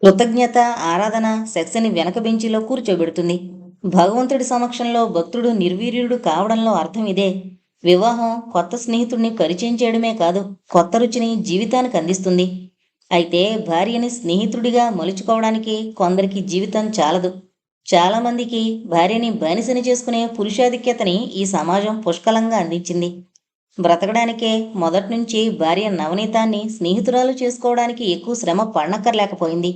కృతజ్ఞత, ఆరాధన సెక్స్‌ని వెనక బెంచీలో కూర్చోబెడుతుంది. భగవంతుడి సమక్షంలో భక్తుడు నిర్వీర్యుడు కావడంలో అర్థం ఇదే. వివాహం కొత్త స్నేహితుడిని పరిచయం చేయడమే కాదు, కొత్త రుచిని జీవితానికి అందిస్తుంది. అయితే భార్యని స్నేహితుడిగా మలుచుకోవడానికి కొందరికి జీవితం చాలదు. చాలామందికి భార్యని బానిసని చేసుకునే పురుషాధిక్యతని ఈ సమాజం పుష్కలంగా అందించింది. బ్రతకడానికే మొదట్నుంచి భార్య నవనీతాన్ని స్నేహితురాలు చేసుకోవడానికి ఎక్కువ శ్రమ పడనక్కర్లేకపోయింది.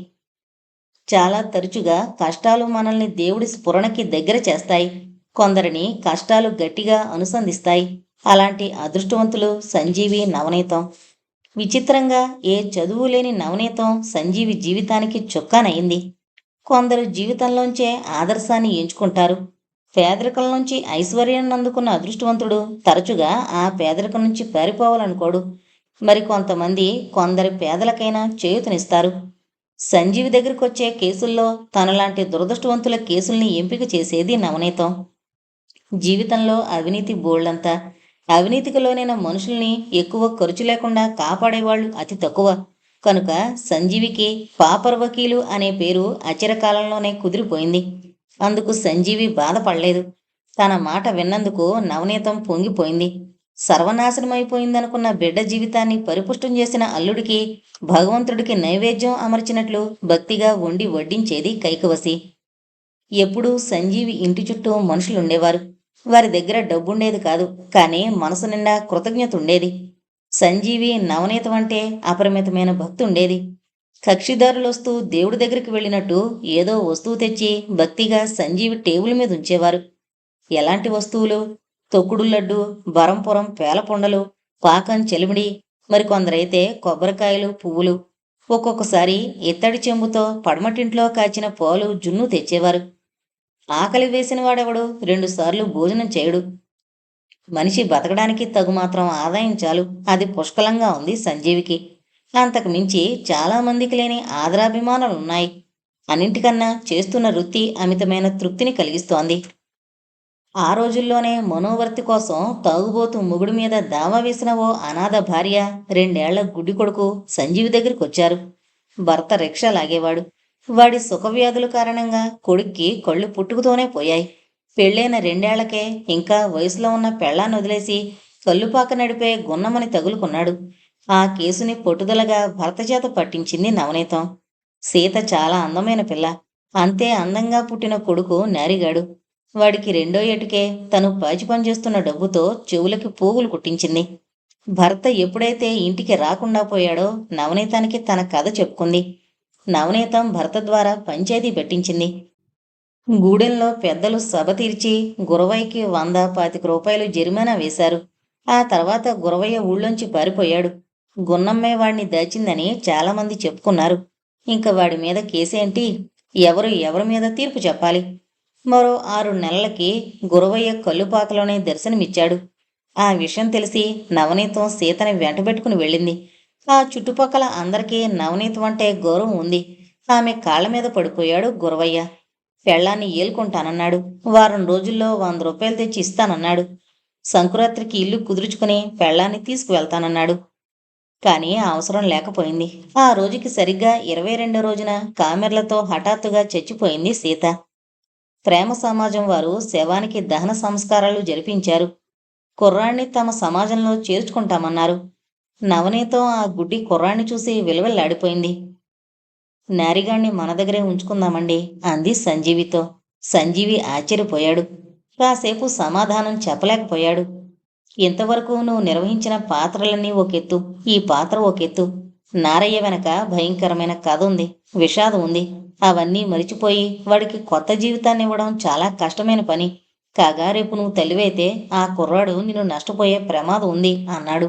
చాలా తరచుగా కష్టాలు మనల్ని దేవుడి స్ఫురణకి దగ్గర చేస్తాయి. కొందరిని కష్టాలు గట్టిగా అనుసంధిస్తాయి. అలాంటి అదృష్టవంతులు సంజీవి, నవనీతం. విచిత్రంగా ఏ చదువు లేని నవనీతం సంజీవి జీవితానికి చుక్కానయింది. కొందరు జీవితంలోంచే ఆదర్శాన్ని ఎంచుకుంటారు. పేదరికం నుంచి ఐశ్వర్యాన్ని అందుకున్న అదృష్టవంతుడు తరచుగా ఆ పేదరికం నుంచి పారిపోవాలనుకోడు. మరికొంతమంది కొందరి పేదలకైనా చేయూతనిస్తారు. సంజీవి దగ్గరకొచ్చే కేసుల్లో తనలాంటి దురదృష్టవంతుల కేసుల్ని ఎంపిక చేసేది నవనీతం. జీవితంలో అవినీతి బోల్డంత. అవినీతికి లోనైన మనుషుల్ని ఎక్కువ ఖర్చు లేకుండా కాపాడేవాళ్లు అతి తక్కువ. కనుక సంజీవికి పాపర్ వకీలు అనే పేరు అచిరకాలంలోనే కుదిరిపోయింది. అందుకు సంజీవి బాధపడలేదు. తన మాట విన్నందుకు నవనీతం పొంగిపోయింది. సర్వనాశనమైపోయిందనుకున్న బిడ్డ జీవితాన్ని పరిపుష్టం చేసిన అల్లుడికి భగవంతుడికి నైవేద్యం అమర్చినట్లు భక్తిగా వండి వడ్డించేది కైకవసి. ఎప్పుడూ సంజీవి ఇంటి చుట్టూ మనుషులుండేవారు. వారి దగ్గర డబ్బుండేది కాదు, కానీ మనసు నిండా కృతజ్ఞత ఉండేది. సంజీవి నవనీతం అంటే అపరిమితమైన భక్తి ఉండేది. కక్షిదారులొస్తూ దేవుడి దగ్గరికి వెళ్ళినట్టు ఏదో వస్తువు తెచ్చి భక్తిగా సంజీవి టేబుల్ మీద ఉంచేవారు. ఎలాంటి వస్తువులు? తొక్కుడు లడ్డు, బరంపురం పేలపుండలు, పాకం చెలిమిడి, మరికొందరైతే కొబ్బరికాయలు, పువ్వులు. ఒక్కొక్కసారి ఇత్తడి చెంబుతో పడమటింట్లో కాచిన పాలు, జున్ను తెచ్చేవారు. ఆకలి వేసిన వాడెవడు రెండుసార్లు భోజనం చేయడు. మనిషి బతకడానికి తగుమాత్రం ఆదాయం చాలు. అది పుష్కలంగా ఉంది సంజీవికి. అంతకు మించి చాలామందికి లేని ఆదరాభిమానాలున్నాయి. అన్నింటికన్నా చేస్తున్న వృత్తి అమితమైన తృప్తిని కలిగిస్తోంది. ఆ రోజుల్లోనే మనోవర్తి కోసం తాగుబోతు మొగుడి మీద దావా వేసిన ఓ అనాథ భార్య, 2 ఏళ్ల గుడ్డి కొడుకు సంజీవి దగ్గరికొచ్చారు. భర్త రిక్షా లాగేవాడు. వాడి సుఖవ్యాధుల కారణంగా కొడుక్కి కళ్ళు పుట్టుకతోనే పోయాయి. పెళ్ళైన 2 ఏళ్లకే ఇంకా వయసులో ఉన్న పెళ్ళాన్ని వదిలేసి కల్లుపాక నడిపే గున్నమని తగులుకున్నాడు. ఆ కేసుని పట్టుదలగా భర్త చేత పట్టించింది నవనీతం. సీత చాలా అందమైన పిల్ల. అంతే అందంగా పుట్టిన కొడుకు నారిగాడు. వాడికి రెండో ఏటికే తను పాచి పనిచేస్తున్న డబ్బుతో చెవులకి పోగులు కుట్టించింది. భర్త ఎప్పుడైతే ఇంటికి రాకుండా పోయాడో నవనీతానికి తన కథ చెప్పుకుంది. నవనీతం భర్త ద్వారా పంచాయతీ పెట్టించింది. గూడెంలో పెద్దలు సభ తీర్చి గురవయ్యకి 100-25 జరిమానా వేశారు. ఆ తర్వాత గురవయ్య ఊళ్ళోంచి పారిపోయాడు. గున్నమ్మే వాడిని దాచిందని చాలామంది చెప్పుకున్నారు. ఇంక వాడి మీద కేసేంటి? ఎవరి మీద తీర్పు చెప్పాలి? మరో 6 నెలలకి గురవయ్య కల్లుపాకలోనే దర్శనమిచ్చాడు. ఆ విషయం తెలిసి నవనీతం సీతని వెంటబెట్టుకుని వెళ్ళింది. ఆ చుట్టుపక్కల అందరికీ నవనీతం అంటే గౌరవం ఉంది. ఆమె కాళ్ల మీద పడిపోయాడు గురవయ్య. పెళ్ళాన్ని ఏలుకుంటానన్నాడు. వారం రోజుల్లో 100 రూపాయలు తెచ్చి ఇస్తానన్నాడు. సంకురాత్రికి ఇల్లు కుదుర్చుకుని పెళ్ళాన్ని తీసుకువెళ్తానన్నాడు. కానీ ఆ అవసరం లేకపోయింది. ఆ రోజుకి సరిగ్గా 22 రోజున కామెర్లతో హఠాత్తుగా చచ్చిపోయింది సీత. ప్రేమ సమాజం వారు శవానికి దహన సంస్కారాలు జరిపించారు. కుర్రాణ్ణి తమ సమాజంలో చేర్చుకుంటామన్నారు. నవనీతం ఆ గుడ్డి కుర్రాణ్ణి చూసి విలవిల్లాడిపోయింది. నారిగాణ్ణి మన దగ్గరే ఉంచుకుందామండి అంది సంజీవితో. సంజీవి ఆశ్చర్యపోయాడు. కాసేపు సమాధానం చెప్పలేకపోయాడు. ఇంతవరకు నువ్వు నిర్వహించిన పాత్రలన్నీ ఒకెత్తు, ఈ పాత్ర ఒకెత్తు. నారయ్య వెనక భయంకరమైన కథ ఉంది, విషాదం ఉంది. అవన్నీ మరిచిపోయి వాడికి కొత్త జీవితాన్ని ఇవ్వడం చాలా కష్టమైన పని. కాగా రేపు నువ్వు తల్లివైతే ఆ కుర్రాడు నిన్ను నష్టపోయే ప్రమాదం ఉంది అన్నాడు.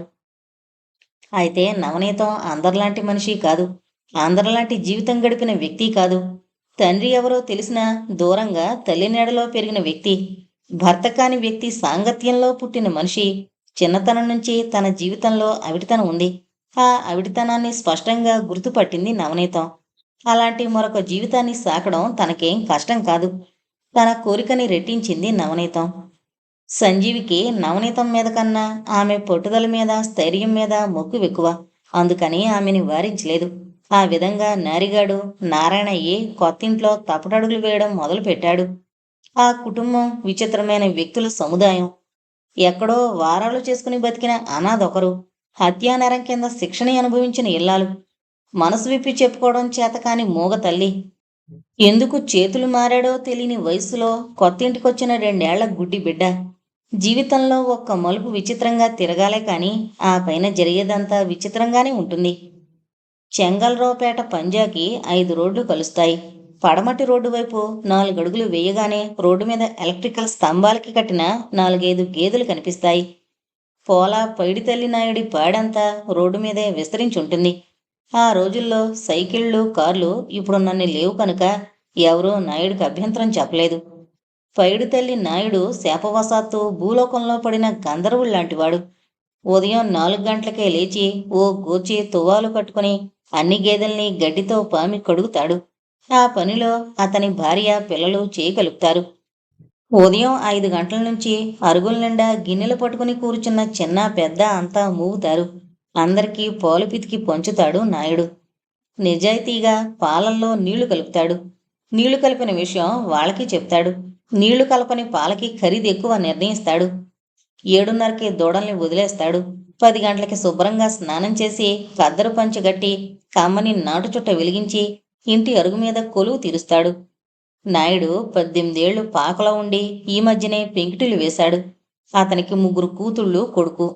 అయితే నవనీతం అందరిలాంటి మనిషి కాదు. అందరిలాంటి జీవితం గడిపిన వ్యక్తి కాదు. తండ్రి ఎవరో తెలిసినా దూరంగా తల్లి నీడలో పెరిగిన వ్యక్తి. భర్త కాని వ్యక్తి సాంగత్యంలో పుట్టిన మనిషి. చిన్నతనం నుంచి తన జీవితంలో అవిటితనం ఉంది. ఆ అవిటితనాన్ని స్పష్టంగా గుర్తుపట్టింది నవనీతం. అలాంటి మరొక జీవితాన్ని సాకడం తనకేం కష్టం కాదు. తన కోరికని రెట్టించింది నవనీతం. సంజీవికి నవనీతం మీద కన్నా ఆమె పట్టుదల మీద, స్థైర్యం మీద మక్కువ ఎక్కువ. అందుకని ఆమెని వారించలేదు. ఆ విధంగా నారిగాడు నారాయణయ్యి కొత్తింట్లో తప్పటడుగులు వేయడం మొదలుపెట్టాడు. ఆ కుటుంబం విచిత్రమైన వ్యక్తుల సముదాయం. ఎక్కడో వారాలు చేసుకుని బతికిన అనాథొకరు, హత్యానేరం కింద శిక్షని అనుభవించిన ఇల్లాలు, మనసు విప్పి చెప్పుకోవడం చేతకాని మూగ తల్లి, ఎందుకు చేతులు మారాడో తెలియని వయసులో కొత్తింటికొచ్చిన 2 ఏళ్ల గుడ్డి బిడ్డ. జీవితంలో ఒక్క మలుపు విచిత్రంగా తిరగాలే కాని ఆ పైన జరిగేదంతా విచిత్రంగానే ఉంటుంది. చెంగల్రావుపేట పంజాకి 5 రోడ్లు కలుస్తాయి. పడమటి రోడ్డు వైపు 4 అడుగులు వేయగానే రోడ్డు మీద ఎలక్ట్రికల్ స్తంభాలకి కట్టిన 4, 5 గేదెలు కనిపిస్తాయి. పోలా పైడితల్లి నాయుడి పాడంతా రోడ్డు మీదే విస్తరించుంటుంది. ఆ రోజుల్లో సైకిళ్ళు, కార్లు ఇప్పుడున్నన్ని లేవు కనుక ఎవరూ నాయుడికి అభ్యంతరం చెప్పలేదు. పైడితల్లి నాయుడు శాపవశాత్తు భూలోకంలో పడిన గంధర్వుల్లాంటివాడు. ఉదయం 4 గంటలకే లేచి ఓ గోచి తువ్వాలు కట్టుకుని అన్ని గేదెల్ని గడ్డితో పామి కడుగుతాడు. ఆ పనిలో అతని భార్య, పిల్లలు చేయగలుగుతారు. ఉదయం 5 గంటల నుంచి అరుగుల నిండా గిన్నెలు పట్టుకుని కూర్చున్న చిన్న పెద్ద అంతా మూగుతారు. అందరికీ పాలు పితికి పంచుతాడు నాయుడు. నిజాయితీగా పాలల్లో నీళ్లు కలుపుతాడు. నీళ్లు కలిపిన విషయం వాళ్ళకి చెప్తాడు. నీళ్లు కలపని పాలకి ఖరీదు ఎక్కువ నిర్ణయిస్తాడు. 7:30కి దూడల్ని వదిలేస్తాడు. 10 గంటలకి శుభ్రంగా స్నానం చేసి కద్దరు పంచగట్టి కమ్మని నాటు చుట్ట వెలిగించి ఇంటి అరుగు మీద కొలువు తీరుస్తాడు. నాయుడు 18 ఏళ్లు పాకలో ఉండి ఈ మధ్యనే పెంకిటిల్లు వేశాడు. అతనికి 3 కూతుళ్ళు, కొడుకు.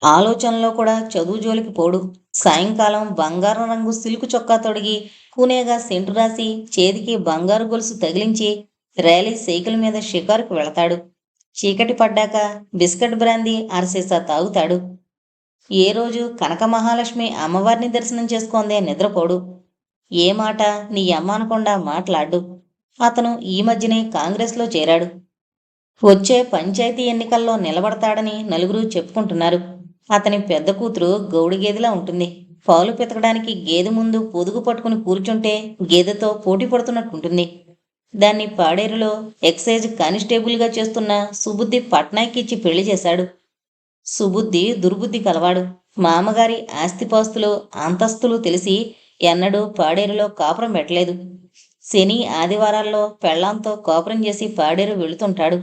ఆలోచనలో కూడా చదువు జోలికి పోడు. సాయంకాలం బంగారం రంగు సిల్కు చొక్కా తొడిగి కూనేగా సెంటు రాసి చేతికి బంగారు గొలుసు తగిలించి ర్యాలీ సైకిల్ మీద షికారుకు వెళతాడు. చీకటి పడ్డాక బిస్కట్ బ్రాందీ అరసీసా తాగుతాడు. ఏ రోజు కనక మహాలక్ష్మి అమ్మవారిని దర్శనం చేసుకుందే నిద్రపోడు. ఏ మాట నీ అమ్మ అనకుండా మాట్లాడు. అతను ఈ మధ్యనే కాంగ్రెస్లో చేరాడు. వచ్చే పంచాయతీ ఎన్నికల్లో నిలబడతాడని నలుగురు చెప్పుకుంటున్నారు. అతని పెద్ద కూతురు గౌడి గేదెలా ఉంటుంది. పాలు పితకడానికి గేదె ముందు పొదుగు పట్టుకుని కూర్చుంటే గేదెతో పోటీ పడుతున్నట్టుంటుంది. దాన్ని పాడేరులో ఎక్సైజ్ కానిస్టేబుల్గా చేస్తున్న సుబుద్ధి పట్నాయక్ ఇచ్చి పెళ్లి చేశాడు. సుబుద్ధి దుర్బుద్ధి కలవాడు. మామగారి ఆస్తిపాస్తులు, అంతస్తులు తెలిసి ఎన్నడూ పాడేరులో కాపురం పెట్టలేదు. శని, ఆదివారాల్లో పెళ్లాంతో కాపురం చేసి పాడేరు వెళుతుంటాడు.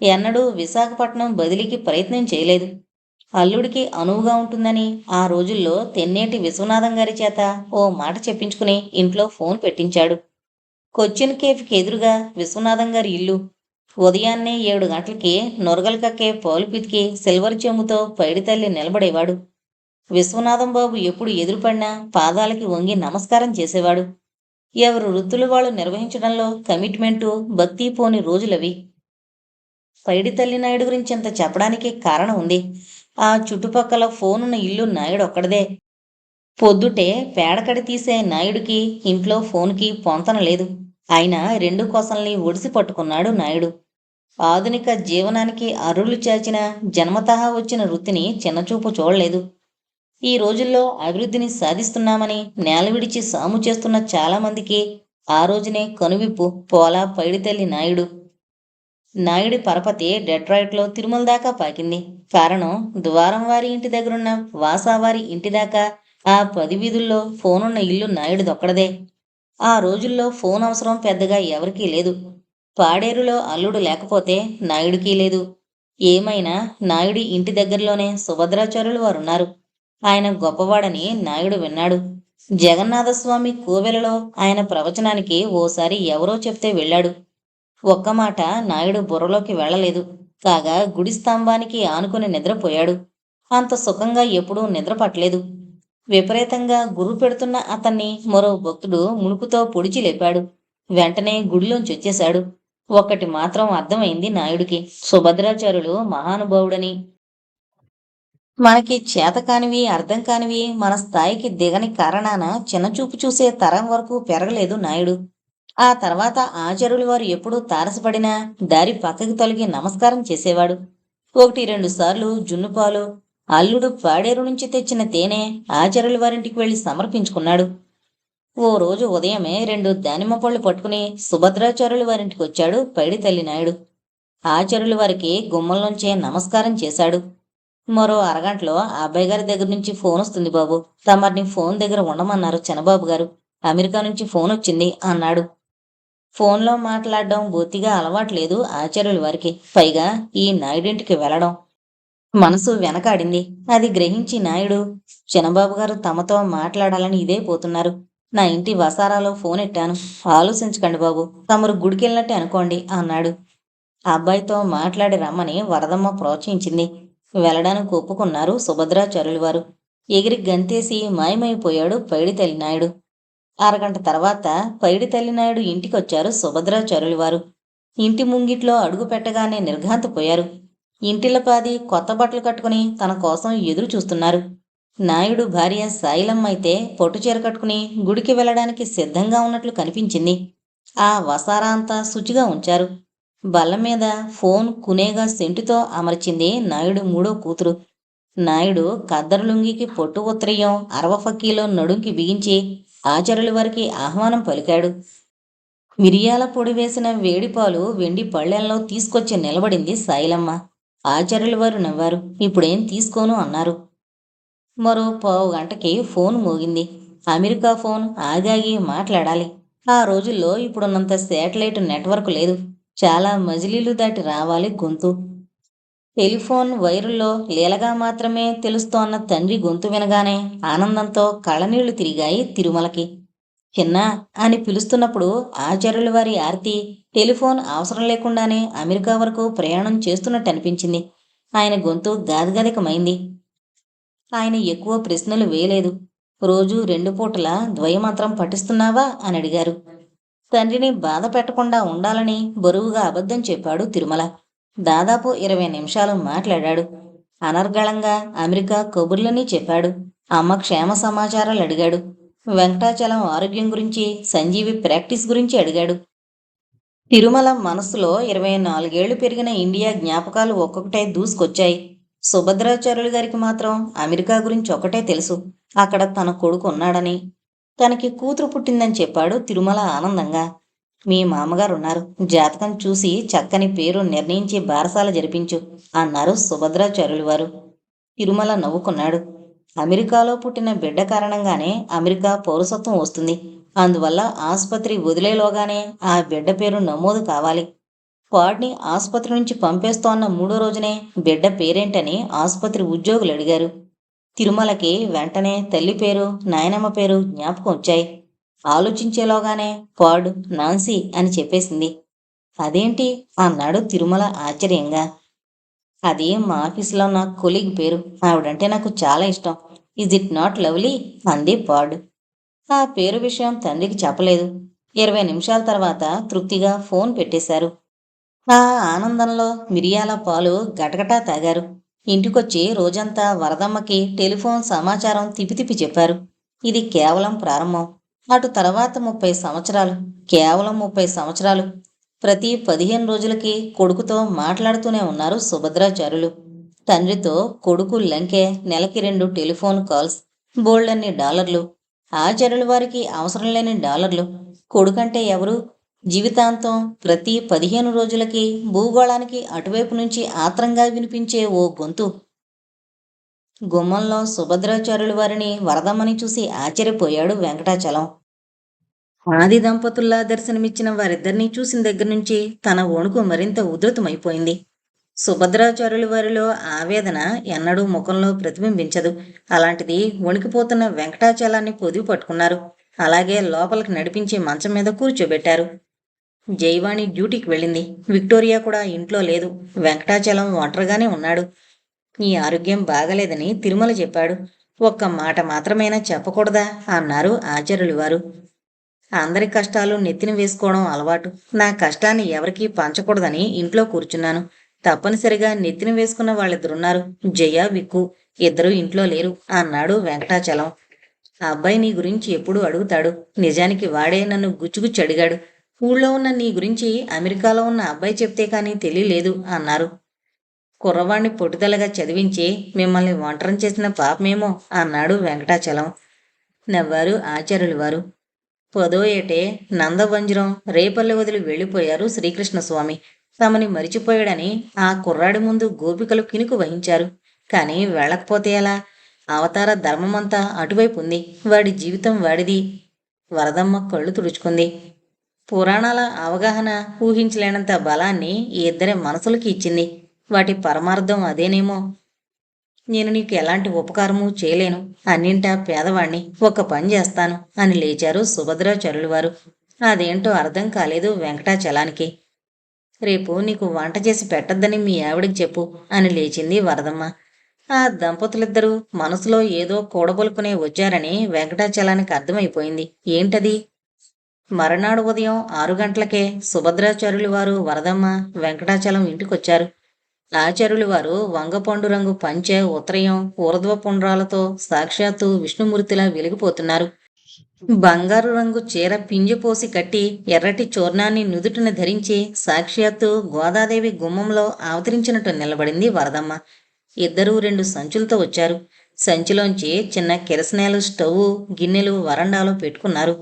ఎన్నడూ విశాఖపట్నం బదిలీకి ప్రయత్నం చేయలేదు. అల్లుడికి అనువుగా ఉంటుందని ఆ రోజుల్లో తెన్నేటి విశ్వనాథం గారి చేత ఓ మాట చెప్పించుకుని ఇంట్లో ఫోన్ పెట్టించాడు. కొచ్చిన్ కేఫ్కి ఎదురుగా విశ్వనాథం గారి ఇల్లు. ఉదయాన్నే 7 గంటలకి నొరగలు కక్కే పాలు పితికి సిల్వర్ చెంబుతో పైడితల్లి నిలబడేవాడు. విశ్వనాథం బాబు ఎప్పుడు ఎదురుపడినా పాదాలకి వంగి నమస్కారం చేసేవాడు. ఎవరు వృత్తులు వాళ్ళు నిర్వహించడంలో కమిట్మెంటు, భక్తి పోని రోజులవి. పైడితల్లి నాయుడు గురించి ఇంత చెప్పడానికి కారణం ఉంది. ఆ చుట్టుపక్కల ఫోనున్న ఇల్లు నాయుడు ఒక్కడదే. పొద్దుటే పేడకడి తీసే నాయుడికి ఇంట్లో ఫోన్కి పొంతన లేదు. అయినా 2 కొసల్ని ఒడిసి పట్టుకున్నాడు నాయుడు. ఆధునిక జీవనానికి అరులు చాచిన జన్మతహా వచ్చిన వృత్తిని చిన్నచూపు చూడలేదు. ఈ రోజుల్లో అభివృద్ధిని సాధిస్తున్నామని నేల విడిచి సాము చేస్తున్న చాలామందికి ఆ రోజునే కనువిప్పు. పోలా పైడితల్లి నాయుడు. నాయుడి పరపతి డెట్రాయిట్లో తిరుమల దాకా పాకింది. కారణం ద్వారం వారి ఇంటి దగ్గరున్న వాసావారి ఇంటి దాకా ఆ 10 వీధుల్లో ఫోనున్న ఇల్లు నాయుడిదొక్కడదే. ఆ రోజుల్లో ఫోన్ అవసరం పెద్దగా ఎవరికీ లేదు. పాడేరులో అల్లుడు లేకపోతే నాయుడికి లేదు. ఏమైనా నాయుడి ఇంటి దగ్గరలోనే సుభద్రాచార్యులు వారున్నారు. ఆయన గొప్పవాడని నాయుడు విన్నాడు. జగన్నాథస్వామి కోవెలలో ఆయన ప్రవచనానికి ఓసారి ఎవరో చెప్తే వెళ్ళాడు. ఒక్క మాట నాయుడు బుర్రలోకి వెళ్ళలేదు. కాగా గుడి స్తంభానికి ఆనుకుని నిద్రపోయాడు. అంత సుఖంగా ఎప్పుడూ నిద్ర పట్టలేదు. విపరీతంగా గుర్రు పెడుతున్న అతన్ని మరో భక్తుడు మునుకుతో పొడిచి లేపాడు. వెంటనే గుడిలోంచి వచ్చేశాడు. ఒక్కటి మాత్రం అర్థమైంది నాయుడికి, సుభద్రాచార్యులు మహానుభావుడని. మనకి చేతకానివి, అర్థం కానివి మన స్థాయికి దిగని కారణాన చిన్నచూపు చూసే తరం వరకు పెరగలేదు నాయుడు. ఆ తర్వాత ఆచార్యుల వారు ఎప్పుడూ తారసపడినా దారి పక్కకి తొలగి నమస్కారం చేసేవాడు. 1-2 సార్లు జున్నుపాలు, అల్లుడు పాడేరు నుంచి తెచ్చిన తేనె ఆచార్యుల వారింటికి వెళ్లి సమర్పించుకున్నాడు. ఓ రోజు ఉదయమే 2 దానిమ్మ పళ్ళు పట్టుకుని సుభద్రాచార్యుల వారింటికి వచ్చాడు పైడితల్లి నాయుడు. ఆచార్యుల వారికి గుమ్మంలోంచే నమస్కారం చేశాడు. మరో అరగంటలో ఆ అబ్బాయి గారి దగ్గర నుంచి ఫోన్ వస్తుంది బాబు. తమరిని ఫోన్ దగ్గర ఉండమన్నారు చిన్నబాబు గారు. అమెరికా నుంచి ఫోన్ వచ్చింది అన్నాడు. ఫోన్లో మాట్లాడడం బొత్తిగా అలవాట్లేదు ఆచార్యుల వారికి. పైగా ఈ నాయుడింటికి వెళ్ళడం మనసు వెనకాడింది. అది గ్రహించి నాయుడు, చిన్నబాబు గారు తమతో మాట్లాడాలని ఇదే పోతున్నారు. నా ఇంటి వసారాలో ఫోన్ ఎట్టాను. ఆలోచించకండి బాబు, తమరు గుడికెళ్ళినట్టే అనుకోండి అన్నాడు. ఆ అబ్బాయితో మాట్లాడి రమ్మని వరదమ్మ ప్రోత్సహించింది. వెళ్ళడానికి ఒప్పుకున్నారు సుభద్రాచార్యులు వారు. ఎగిరి గంతేసి మాయమైపోయాడు పైడితల్లి నాయుడు. అరగంట తర్వాత పైడితల్లి నాయుడు ఇంటికొచ్చారు సుభద్రాచార్యులు వారు. ఇంటి ముంగిట్లో అడుగు పెట్టగానే నిర్ఘాంతపోయారు. ఇంటిల్లపాది కొత్త బట్టలు కట్టుకుని తన కోసం ఎదురు చూస్తున్నారు. నాయుడు భార్య సాయిలమ్మ అయితే పొట్టుచీర కట్టుకుని గుడికి వెళ్ళడానికి సిద్ధంగా ఉన్నట్లు కనిపించింది. ఆ వసారా అంతా శుచిగా ఉంచారు. బల్ల మీద ఫోన్ కునేగా సెంటుతో అమర్చింది నాయుడు మూడో కూతురు. నాయుడు కద్దరు లుంగికి పొట్టు ఉత్తరీయం అరవఫక్కీలో నడుంకి బిగించి ఆచార్యుల వారికి ఆహ్వానం పలికాడు. మిరియాల పొడి వేసిన వేడిపాలు వెండి పళ్ళెంలో తీసుకొచ్చి నిలబడింది సాయిలమ్మ. ఆచార్యుల వారు నవ్వారు. ఇప్పుడేం తీసుకోను అన్నారు. మరో పావు గంటకి ఫోన్ మోగింది. America phone. ఆగాగి మాట్లాడాలి. ఆ రోజుల్లో ఇప్పుడున్నంత శాటిలైట్ నెట్వర్క్ లేదు. చాలా మజిలీలు దాటి రావాలి గొంతు. టెలిఫోన్ వైరుల్లో లీలగా మాత్రమే తెలుస్తోన్న తండ్రి గొంతు వినగానే ఆనందంతో కళ్ళనీళ్లు తిరిగాయి తిరుమలకి. చిన్నా అని పిలుస్తున్నప్పుడు ఆచార్యుల వారి ఆర్తి టెలిఫోన్ అవసరం లేకుండానే అమెరికా వరకు ప్రయాణం చేస్తున్నట్టు అనిపించింది. ఆయన గొంతు గాదిగదికమైంది. ఆయన ఎక్కువ ప్రశ్నలు వేయలేదు. రోజు 2 పూటల ద్వయమంత్రం పఠిస్తున్నావా అని అడిగారు. తండ్రిని బాధ పెట్టకుండా ఉండాలని బరువుగా అబద్ధం చెప్పాడు తిరుమల. దాదాపు 20 నిమిషాలు మాట్లాడాడు. అనర్గళంగా అమెరికా కబుర్లన్నీ చెప్పాడు. అమ్మ క్షేమ సమాచారాలు అడిగాడు. వెంకటాచలం ఆరోగ్యం గురించి, సంజీవి ప్రాక్టీస్ గురించి అడిగాడు. తిరుమల మనస్సులో 24 ఏళ్లు పెరిగిన ఇండియా జ్ఞాపకాలు ఒక్కొక్కటే దూసుకొచ్చాయి. సుభద్రాచార్యులు గారికి మాత్రం అమెరికా గురించి ఒకటే తెలుసు. అక్కడ తన కొడుకు ఉన్నాడని, తనకి కూతురు పుట్టిందని చెప్పాడు తిరుమల ఆనందంగా. మీ మామగారున్నారు. జాతకం చూసి చక్కని పేరు నిర్ణయించి బారసాల జరిపించు అన్నారు సుభద్రాచార్యులు వారు. తిరుమల నవ్వుకున్నాడు. అమెరికాలో పుట్టిన బిడ్డ కారణంగానే అమెరికా పౌరసత్వం వస్తుంది. అందువల్ల ఆసుపత్రి వదిలేలోగానే ఆ బిడ్డ పేరు నమోదు కావాలి. వాడిని ఆసుపత్రి నుంచి పంపేస్తోన్న 3వ రోజునే బిడ్డ పేరేంటని ఆసుపత్రి ఉద్యోగులు అడిగారు. తిరుమలకి వెంటనే తల్లి పేరు, నాయనమ్మ పేరు జ్ఞాపకం వచ్చాయి. ఆలోచించేలోగానే పాడ్ నాన్సీ అని చెప్పేసింది. అదేంటి అన్నాడు తిరుమల ఆశ్చర్యంగా. అది మా ఆఫీసులో నా కొలీగ్ పేరు. ఆవిడంటే నాకు చాలా ఇష్టం. ఈజ్ ఇట్ నాట్ లవ్లీ అంది పాడ్. ఆ పేరు విషయం తండ్రికి చెప్పలేదు. 20 నిమిషాల తర్వాత తృప్తిగా ఫోన్ పెట్టేశారు. ఆ ఆనందంలో మిరియాల పాలు గటగటా తాగారు. ఇంటికొచ్చి రోజంతా వరదమ్మకి టెలిఫోన్ సమాచారం తిప్పి చెప్పారు. ఇది కేవలం ప్రారంభం. అటు తర్వాత 30 సంవత్సరాలు, కేవలం 30 సంవత్సరాలు. ప్రతి 15 రోజులకి కొడుకుతో మాట్లాడుతూనే ఉన్నారు సుభద్రాచార్యులు. తండ్రితో కొడుకు లంకే నెలకి 2 టెలిఫోన్ కాల్స్, బోల్డన్ని డాలర్లు. ఆచార్యుల వారికి అవసరం లేని డాలర్లు. కొడుకంటే ఎవరు? జీవితాంతం ప్రతి 15 రోజులకి భూగోళానికి అటువైపు నుంచి ఆత్రంగా వినిపించే ఓ గొంతు. గుమ్మంలో సుభద్రాచార్యుల వారిని వరదమ్మని చూసి ఆశ్చర్యపోయాడు వెంకటాచలం. ఆది దంపతుల్లా దర్శనమిచ్చిన వారిద్దరినీ చూసిన దగ్గర నుంచి తన వణుకు మరింత ఉధృతమైపోయింది. సుభద్రాచార్యుల వారిలో ఆవేదన ఎన్నడూ ముఖంలో ప్రతిబింబించదు. అలాంటిది వణికిపోతున్న వెంకటాచలాన్ని పొదివి పట్టుకున్నారు. అలాగే లోపలికి నడిపించి మంచం మీద కూర్చోబెట్టారు. జైవాణి డ్యూటీకి వెళ్ళింది. విక్టోరియా కూడా ఇంట్లో లేదు. వెంకటాచలం ఒంటరిగానే ఉన్నాడు. ఈ ఆరోగ్యం బాగలేదని తిరుమల చెప్పాడు. ఒక్క మాట మాత్రమైనా చెప్పకూడదా అన్నారు ఆచార్యులు వారు. అందరి కష్టాలు నెత్తిన వేసుకోవడం అలవాటు. నా కష్టాన్ని ఎవరికీ పంచకూడదని ఇంట్లో కూర్చున్నాను. తప్పనిసరిగా నెత్తిన వేసుకున్న వాళ్ళిద్దరున్నారు. జయ, విక్కు. ఇద్దరూ ఇంట్లో లేరు అన్నాడు వెంకటాచలం. ఆ అబ్బాయి నీ గురించి ఎప్పుడూ అడుగుతాడు. నిజానికి వాడే నన్ను గుచ్చుగుచ్చి అడిగాడు. ఊళ్ళో ఉన్న నీ గురించి అమెరికాలో ఉన్న అబ్బాయి చెప్తే కానీ తెలియలేదు అన్నారు. కుర్రవాణ్ణి పొట్టుదలగా చదివించి మిమ్మల్ని ఒంటరం చేసిన పాపమేమో అన్నాడు వెంకటాచలం. నవ్వారు ఆచార్యులు వారు. 10వ ఏటే నందవంజరం రేపల్లె వదిలి వెళ్ళిపోయారు శ్రీకృష్ణస్వామి. తమని మరిచిపోయాడని ఆ కుర్రాడి ముందు గోపికలు కినుకు వహించారు. కానీ వెళ్ళకపోతే ఎలా? అవతార ధర్మమంతా అటువైపు ఉంది. వాడి జీవితం వాడిది. వరదమ్మ కళ్ళు తుడుచుకుంది. పురాణాల అవగాహన ఊహించలేనంత బలాన్ని ఈ ఇద్దరి మనసులకి ఇచ్చింది. వాటి పరమార్థం అదేనేమో. నేను నీకు ఎలాంటి ఉపకారము చేయలేను. అన్నింటా పేదవాణ్ణి. ఒక్క పని చేస్తాను అని లేచారు సుభద్రాచార్యులు వారు. అదేంటో అర్థం కాలేదు వెంకటాచలానికి. రేపు నీకు వంట చేసి పెట్టద్దని మీ ఆవిడికి చెప్పు అని లేచింది వరదమ్మ. ఆ దంపతులిద్దరూ మనసులో ఏదో కూడబలుకునే వచ్చారని వెంకటాచలానికి అర్థమైపోయింది. ఏంటది? మరునాడు ఉదయం 6 గంటలకే సుభద్రాచార్యులు వారు, వరదమ్మ వెంకటాచలం ఇంటికొచ్చారు. ఆచార్యులు వారు వంగపండు రంగు పంచె, ఉత్తరయం, ఊర్ధ్వ పుండ్రాలతో సాక్షాత్తు విష్ణుమూర్తిలా వెలిగిపోతున్నారు. బంగారు రంగు చీర పింజపోసి కట్టి ఎర్రటి చూర్ణాన్ని నుదుటిన ధరించి సాక్షాత్తు గోదాదేవి గుమ్మంలో అవతరించినట్టు నిలబడింది వరదమ్మ. ఇద్దరూ 2 సంచులతో వచ్చారు. సంచిలోంచి చిన్న కిరసనాలు, స్టవ్, గిన్నెలు వరండాలో పెట్టుకున్నారు.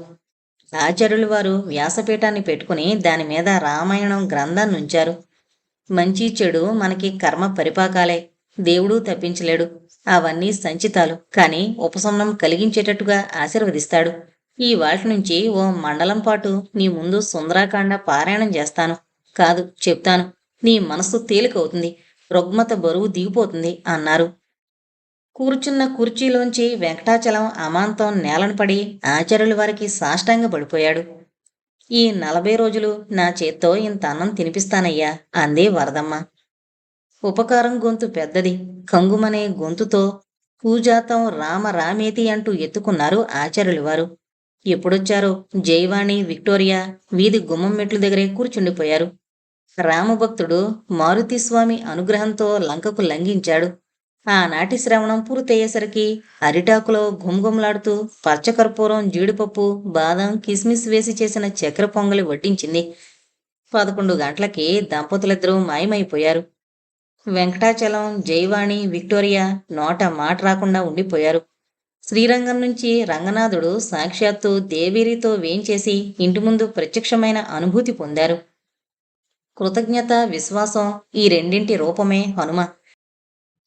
ఆచార్యులు వారు వ్యాసపీఠాన్ని పెట్టుకుని దానిమీద రామాయణం గ్రంథాన్ని ఉంచారు. మంచి చెడు మనకి కర్మ పరిపాకాలే. దేవుడు తప్పించలేడు. అవన్నీ సంచితాలు, కానీ ఉపశమనం కలిగించేటట్టుగా ఆశీర్వదిస్తాడు. ఈ వాటి నుంచి ఓ మండలం పాటు నీ ముందు సుందరాకాండ పారాయణం చేస్తాను. కాదు, చెప్తాను. నీ మనస్సు తేలికవుతుంది. రుగ్మత బరువు దిగిపోతుంది అన్నారు. కూర్చున్న కుర్చీలోంచి వెంకటాచలం అమాంతం నేలను పడి ఆచార్యుల వారికి సాష్టాంగ పడిపోయాడు. ఈ 40 రోజులు నా చేత్తో ఇంత అన్నం తినిపిస్తానయ్యా అంది వరదమ్మ. ఉపకారం గొంతు పెద్దది. కంగుమనే గొంతుతో పూజాతం రామ రామేతి అంటూ ఎత్తుకున్నారు ఆచార్యులు వారు. ఎప్పుడొచ్చారో జైవాణి, విక్టోరియా వీధి గుమ్మం మెట్లు దగ్గరే కూర్చుండిపోయారు. రామభక్తుడు మారుతిస్వామి అనుగ్రహంతో లంకకు లంఘించాడు. ఆనాటి శ్రవణం పూర్తయ్యేసరికి అరిటాకులో గుమగుమలాడుతూ పచ్చకర్పూరం, జీడిపప్పు, బాదం, కిస్మిస్ వేసి చేసిన చక్కెర పొంగలి వడ్డించింది. 11 గంటలకి దంపతులిద్దరూ మాయమైపోయారు. వెంకటాచలం, జైవాణి, విక్టోరియా నోట మాట రాకుండా ఉండిపోయారు. శ్రీరంగం నుంచి రంగనాథుడు సాక్షాత్తు దేవేరితో వేంచేసి ఇంటి ముందు ప్రత్యక్షమైన అనుభూతి పొందారు. కృతజ్ఞత, విశ్వాసం ఈ రెండింటి రూపమే హనుమ.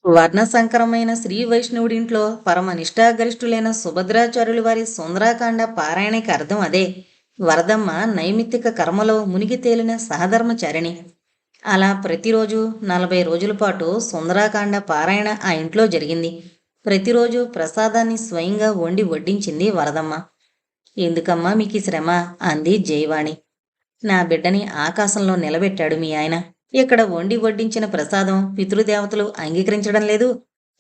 వర్ణసంకరమైన శ్రీ వైష్ణవుడింట్లో పరమ నిష్ఠాగరిష్ఠులైన సుభద్రాచార్యులు వారి సుందరాకాండ పారాయణకి అర్థం అదే. వరదమ్మ నైమిత్తిక కర్మలో మునిగి తేలిన సహధర్మచారిణి. అలా ప్రతిరోజు 40 రోజుల పాటు సుందరాకాండ పారాయణ ఆ ఇంట్లో జరిగింది. ప్రతిరోజు ప్రసాదాన్ని స్వయంగా వండి వడ్డించింది వరదమ్మ. ఎందుకమ్మా మీకు ఈ శ్రమ అంది జైవాణి. నా బిడ్డని ఆకాశంలో నిలబెట్టాడు మీ ఆయన. ఇక్కడ వండి వడ్డించిన ప్రసాదం పితృదేవతలు అంగీకరించడం లేదు.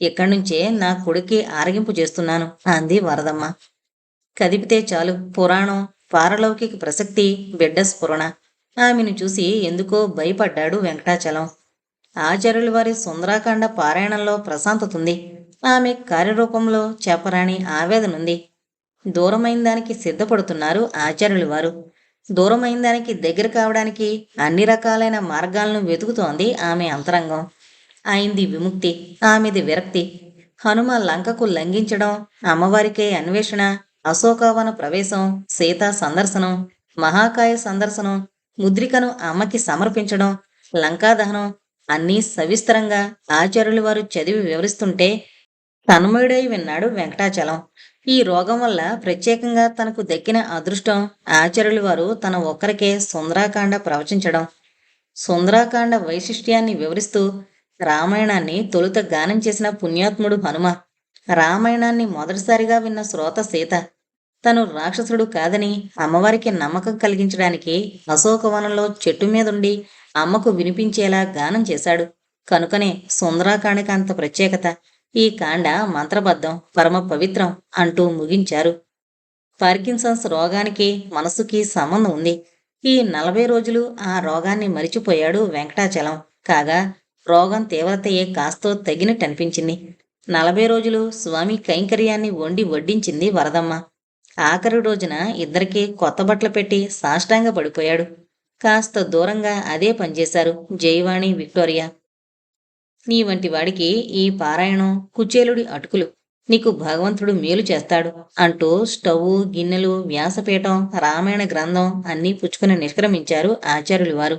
ఇక్కడి నుంచే నా కొడుక్కి ఆరగింపు చేస్తున్నాను అంది వరదమ్మ. కదిపితే చాలు పురాణం, పారలౌకిక ప్రసక్తి, బిడ్డ స్ఫురణ. ఆమెను చూసి ఎందుకో భయపడ్డాడు వెంకటాచలం. ఆచార్యుల వారి సుందరాకాండ పారాయణంలో ప్రశాంతతుంది. ఆమె కార్యరూపంలో చెప్పరాని ఆవేదనుంది. దూరమైన దానికి సిద్ధపడుతున్నారు ఆచార్యుల వారు. దూరమైన దానికి దగ్గర కావడానికి అన్ని రకాలైన మార్గాలను వెతుకుతోంది ఆమె అంతరంగం. ఆయింది విముక్తి, ఆమెది విరక్తి. హనుమ లంకకు లంఘించడం, అమ్మవారికే అన్వేషణ, అశోకవన ప్రవేశం, సీతా సందర్శనం, మహాకాయ సందర్శనం, ముద్రికను అమ్మకి సమర్పించడం, లంకాదహనం అన్నీ సవిస్తరంగా ఆచార్యులు వారు చదివి వివరిస్తుంటే తన్మయుడై విన్నాడు వెంకటాచలం. ఈ రోగం వల్ల ప్రత్యేకంగా తనకు దక్కిన అదృష్టం ఆచార్యులు వారు తన ఒక్కరికే సుందరాకాండ ప్రవచించడం. సుందరాకాండ వైశిష్ట్యాన్ని వివరిస్తూ రామాయణాన్ని తొలుత గానం చేసిన పుణ్యాత్ముడు హనుమ. రామాయణాన్ని మొదటిసారిగా విన్న శ్రోత సీత. తను రాక్షసుడు కాదని అమ్మవారికి నమ్మకం కలిగించడానికి అశోకవనంలో చెట్టు మీదుండి అమ్మకు వినిపించేలా గానం చేశాడు. కనుకనే సుందరాకాండకి అంత ప్రత్యేకత. ఈ కాండ మంత్రబద్ధం, పరమ పవిత్రం అంటూ ముగించారు. పార్కిన్సన్స్ రోగానికి మనసుకి సంబంధం ఉంది. ఈ 40 రోజులు ఆ రోగాన్ని మరిచిపోయాడు వెంకటాచలం. కాగా రోగం తీవ్రతయే కాస్తో తగినట్టనిపించింది. 40 రోజులు స్వామి కైంకర్యాన్ని వండి వడ్డించింది వరదమ్మ. ఆఖరి రోజున ఇద్దరికీ కొత్త బట్టలు పెట్టి సాష్టాంగ పడిపోయాడు. కాస్త దూరంగా అదే పనిచేశారు జైవాణి, విక్టోరియా. నీ వంటి వాడికి ఈ పారాయణం కుచేలుడి అటుకులు. నీకు భగవంతుడు మేలు చేస్తాడు అంటూ స్టవ్, గిన్నెలు, వ్యాసపీఠం, రామాయణ గ్రంథం అన్నీ పుచ్చుకుని నిష్క్రమించారు ఆచార్యులు వారు.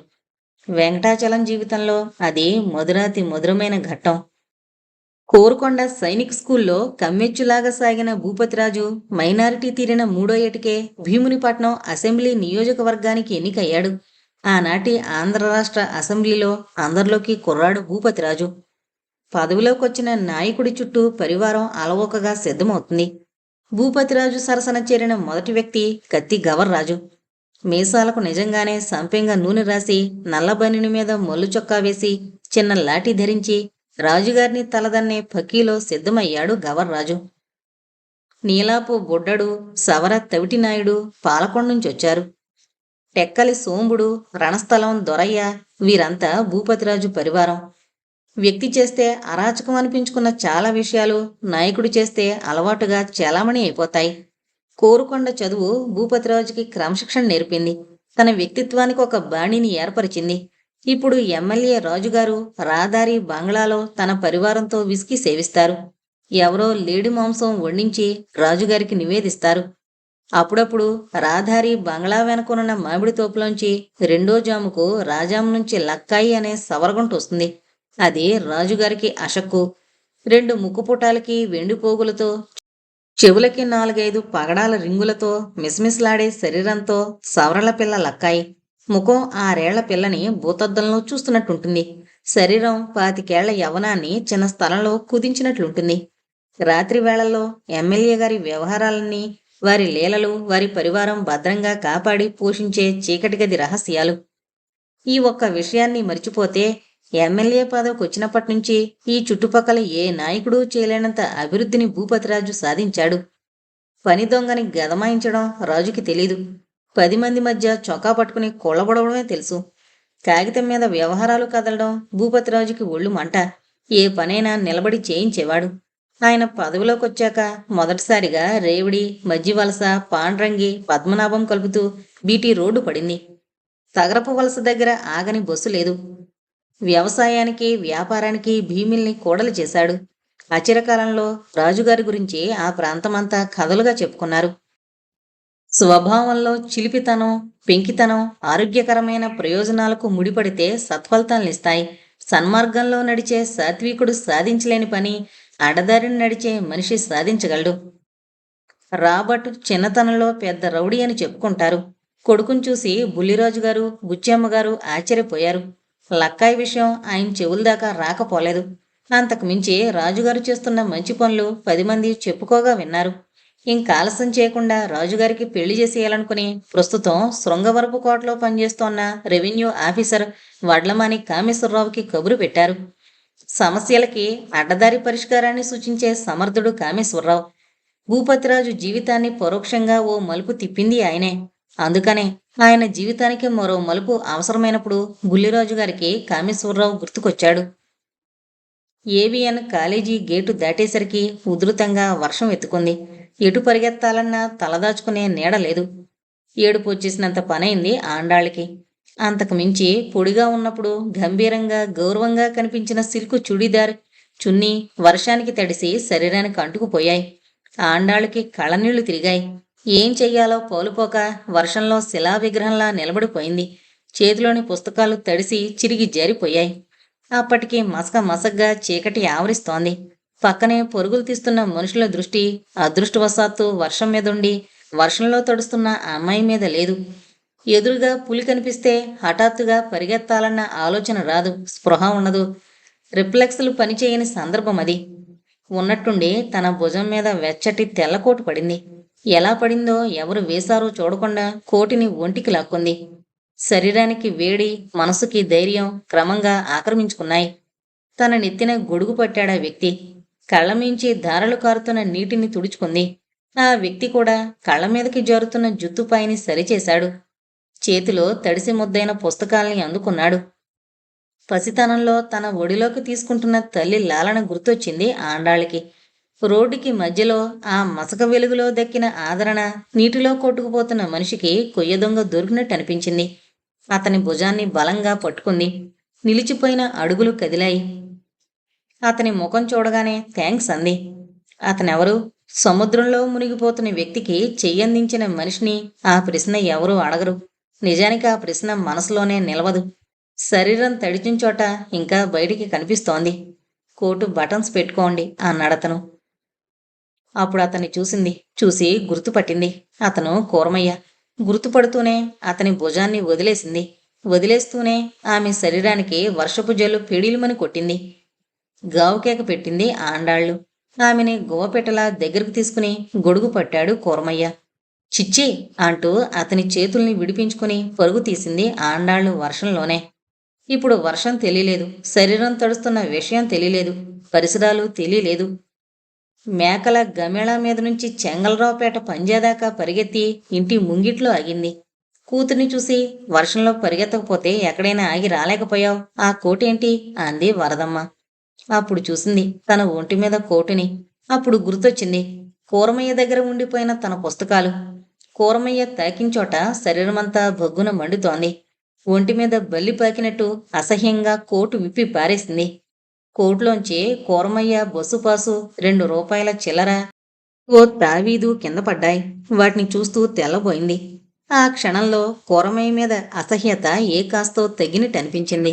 వెంకటాచలం జీవితంలో అది మధురాతి మధురమైన ఘట్టం. కోరుకొండ సైనిక్ స్కూల్లో కమ్మెచ్చులాగా సాగిన భూపతిరాజు మైనారిటీ తీరిన మూడో ఏటికే భీమునిపట్నం అసెంబ్లీ నియోజకవర్గానికి ఎన్నికయ్యాడు. ఆనాటి ఆంధ్ర రాష్ట్ర అసెంబ్లీలో అందరిలోకి కుర్రాడు భూపతిరాజు. పదవిలోకొచ్చిన నాయకుడి చుట్టూ పరివారం అలవోకగా సిద్ధమవుతుంది. భూపతిరాజు సరసన చేరిన మొదటి వ్యక్తి కత్తి గవర్రాజు. మీసాలకు నిజంగానే సంపెంగ నూనె రాసి, నల్లబనిని మీద మొల్లు చొక్కా వేసి, చిన్న లాఠీ ధరించి రాజుగారిని తలదన్నే పక్కీలో సిద్ధమయ్యాడు గవర్రాజు. నీలాపు బుడ్డడు, సవర తవిటినాయుడు పాలకొండ నుంచొచ్చారు. టెక్కలి సోంబుడు, రణస్థలం దొరయ్య వీరంతా భూపతిరాజు పరివారం. వ్యక్తి చేస్తే అరాచకం అనిపించుకున్న చాలా విషయాలు నాయకుడు చేస్తే అలవాటుగా చలామణి అయిపోతాయి. కోరుకొండ చదువు భూపతిరాజుకి క్రమశిక్షణ నేర్పింది. తన వ్యక్తిత్వానికి ఒక బాణిని ఏర్పరిచింది. ఇప్పుడు ఎమ్మెల్యే రాజుగారు రాదారి బంగ్లాలో తన పరివారంతో విసికి సేవిస్తారు. ఎవరో లేడి మాంసం వండించి రాజుగారికి నివేదిస్తారు. అప్పుడప్పుడు రాధారి బంగ్లా వెనుకనున్న మామిడి తోపులోంచి రెండో జాముకు రాజాం నుంచి లక్కాయి అనే సవరగొంట వస్తుంది. అది రాజుగారికి అషక్కు. 2 ముక్కుపుటాలకి వెండి పోగులతో, చెవులకి 4-5 పగడాల రింగులతో, మిస్మిస్లాడే శరీరంతో సవరల పిల్ల లక్కాయి. ముఖం 6 ఏళ్ల పిల్లని భూతద్దంలో చూస్తున్నట్టుంటుంది. శరీరం 25 ఏళ్ల యవ్వనాన్ని చిన్న స్థలంలో కుదించినట్లుంటుంది. రాత్రి వేళల్లో ఎమ్మెల్యే గారి వ్యవహారాలన్నీ, వారి లీలలు, వారి పరివారం భద్రంగా కాపాడి పోషించే చీకటి గది రహస్యాలు. ఈ ఒక్క విషయాన్ని మరిచిపోతే ఎమ్మెల్యే పదవికి వచ్చినప్పటి నుంచి ఈ చుట్టుపక్కల ఏ నాయకుడూ చేయలేనంత అభివృద్ధిని భూపతిరాజు సాధించాడు. పని దొంగని గదమాయించడం రాజుకి తెలీదు. 10 మంది మధ్య చొక్కా పట్టుకుని కొల్లబడవడమే తెలుసు. కాగితం మీద వ్యవహారాలు కదలడం భూపతిరాజుకి ఒళ్ళు మంట. ఏ పనైనా నిలబడి చేయించేవాడు. ఆయన పదవిలోకొచ్చాక మొదటిసారిగా రేవిడి, మజ్జివలస, పాండ్రంగి, పద్మనాభం కలుపుతూ బీటీ రోడ్డు పడింది. తగరపు వలస దగ్గర ఆగని బస్సు లేదు. వ్యవసాయానికి, వ్యాపారానికి భీమిల్ని కూడలు చేశాడు. అచిరకాలంలో రాజుగారి గురించి ఆ ప్రాంతమంతా కథలుగా చెప్పుకున్నారు. స్వభావంలో చిలిపితనం, పెంకితనం ఆరోగ్యకరమైన ప్రయోజనాలకు ముడిపడితే సత్ఫలితాలనిస్తాయి. సన్మార్గంలో నడిచే సాత్వికుడు సాధించలేని పని అడదారిని నడిచే మనిషి సాధించగలడు. రాబర్ట్ చిన్నతనంలో పెద్ద రౌడీ అని చెప్పుకుంటారు. కొడుకుని చూసి బుల్లిరాజుగారు, బుచ్చమ్మగారు ఆశ్చర్యపోయారు. లక్కాయి విషయం ఆయన చెవుల దాకా రాకపోలేదు. అంతకు మించి రాజుగారు చేస్తున్న మంచి పనులు 10 మంది చెప్పుకోగా విన్నారు. ఇంకాలస్యం చేయకుండా రాజుగారికి పెళ్లి చేసేయాలనుకుని ప్రస్తుతం శృంగవరపు కోటలో పనిచేస్తోన్న రెవెన్యూ ఆఫీసర్ వడ్లమాని కామేశ్వరరావుకి కబురు పెట్టారు. సమస్యలకి అడ్డదారి పరిష్కారాన్ని సూచించే సమర్థుడు కామేశ్వరరావు. భూపతిరాజు జీవితాన్ని పరోక్షంగా ఓ మలుపు తిప్పింది ఆయనే. అందుకనే ఆయన జీవితానికి మరో మలుపు అవసరమైనప్పుడు బుల్లిరాజు గారికి కామేశ్వరరావు గుర్తుకొచ్చాడు. ఏవిఎన్ కాలేజీ గేటు దాటేసరికి ఉధృతంగా వర్షం ఎత్తుకుంది. ఎటు పరిగెత్తాలన్నా తలదాచుకునే నీడలేదు. ఏడుపు వచ్చేసినంత పనైంది ఆండాళ్ళకి. అంతకు మించి పొడిగా ఉన్నప్పుడు గంభీరంగా, గౌరవంగా కనిపించిన సిల్కు చుడీదార్, చున్నీ వర్షానికి తడిసి శరీరానికి అంటుకుపోయాయి. ఆండాళ్ళకి కళ్ళనీళ్లు తిరిగాయి. ఏం చెయ్యాలో పోలుపోక వర్షంలో శిలా విగ్రహంలా నిలబడిపోయింది. చేతిలోని పుస్తకాలు తడిసి చిరిగి జారిపోయాయి. అప్పటికి మసగ్గా చీకటి ఆవరిస్తోంది. పక్కనే పరుగులు తీస్తున్న మనుషుల దృష్టి అదృష్టవశాత్తు వర్షం మీదుండి వర్షంలో తడుస్తున్న ఆ అమ్మాయి మీద లేదు. ఎదురుగా పులి కనిపిస్తే హఠాత్తుగా పరిగెత్తాలన్న ఆలోచన రాదు, స్పృహ ఉండదు. రిఫ్లెక్స్లు పనిచేయని సందర్భం అది. ఉన్నట్టుండి తన భుజం మీద వెచ్చటి తెల్లకోటు పడింది. ఎలా పడిందో ఎవరు వేశారో చూడకుండా కోటిని ఒంటికి లాక్కుంది. శరీరానికి వేడి, మనసుకి ధైర్యం క్రమంగా ఆక్రమించుకున్నాయి. తన నెత్తిన గొడుగు పట్టాడా వ్యక్తి. కళ్ళమీంచి ధారలు కారుతున్న నీటిని తుడుచుకుంది. ఆ వ్యక్తి కూడా కళ్ళ మీదకి జారుతున్న జుత్తుపాయిని సరిచేశాడు. చేతిలో తడిసి ముద్దైన పుస్తకాల్ని అందుకున్నాడు. పసితనంలో తన ఒడిలోకి తీసుకుంటున్న తల్లి లాలన గుర్తొచ్చింది ఆండాళ్ళకి. రోడ్డుకి మధ్యలో ఆ మసక వెలుగులో దక్కిన ఆదరణ నీటిలో కొట్టుకుపోతున్న మనిషికి కొయ్య దొంగ దొరికినట్టు అనిపించింది. అతని భుజాన్ని బలంగా పట్టుకుంది. నిలిచిపోయిన అడుగులు కదిలాయి. అతని ముఖం చూడగానే థ్యాంక్స్ అంది. అతనెవరు? సముద్రంలో మునిగిపోతున్న వ్యక్తికి చెయ్యందించిన మనిషిని ఆ ప్రశ్న ఎవరూ అడగరు. నిజానికి ఆ ప్రశ్న మనసులోనే నిలవదు. శరీరం తడిచిన చోట ఇంకా బయటికి కనిపిస్తోంది. కోటు బటన్స్ పెట్టుకోండి అన్నాడతను. అప్పుడు అతన్ని చూసి గుర్తుపట్టింది. అతను కూరమయ్య. గుర్తుపడుతూనే అతని భుజాన్ని వదిలేస్తూనే ఆమె శరీరానికి వర్షపు జల్లు పిడిలిమని కొట్టింది. గావుకేక పెట్టింది ఆండాళ్ళు. ఆమెని గువ్వపెట్టలా దగ్గరకు తీసుకుని గొడుగు పట్టాడు కూరమయ్య. చిచ్చి అంటూ అతని చేతుల్ని విడిపించుకుని పరుగు తీసింది ఆండాళ్ళు వర్షంలోనే. ఇప్పుడు వర్షం తెలియలేదు, శరీరం తడుస్తున్న విషయం తెలియలేదు, పరిసరాలు తెలియలేదు. మేకల గమేళా మీద నుంచి చెంగలరావుపేట పంజాదాకా పరిగెత్తి ఇంటి ముంగిట్లో ఆగింది. కూతుర్ని చూసి వర్షంలో పరిగెత్తకపోతే ఎక్కడైనా ఆగి రాలేకపోయావు, ఆ కోటేంటి అంది వరదమ్మ. అప్పుడు చూసింది తన ఒంటి మీద కోటుని. అప్పుడు గుర్తొచ్చింది కూరమయ్య దగ్గర ఉండిపోయిన తన పుస్తకాలు. కూరమయ్య తాకించోట శరీరమంతా బొగ్గున మండుతోంది. ఒంటి మీద బల్లి పాకినట్టు అసహ్యంగా కోటు విప్పి పారేసింది. కోట్లోంచి కూరమయ్య బొస్సుపాసు 2 రూపాయల చిల్లర, ఓ తావీదు కింద పడ్డాయి. వాటిని చూస్తూ తెల్లబోయింది. ఆ క్షణంలో కూరమయ్య మీద అసహ్యత ఏ కాస్తో తగ్గినట్టు అనిపించింది.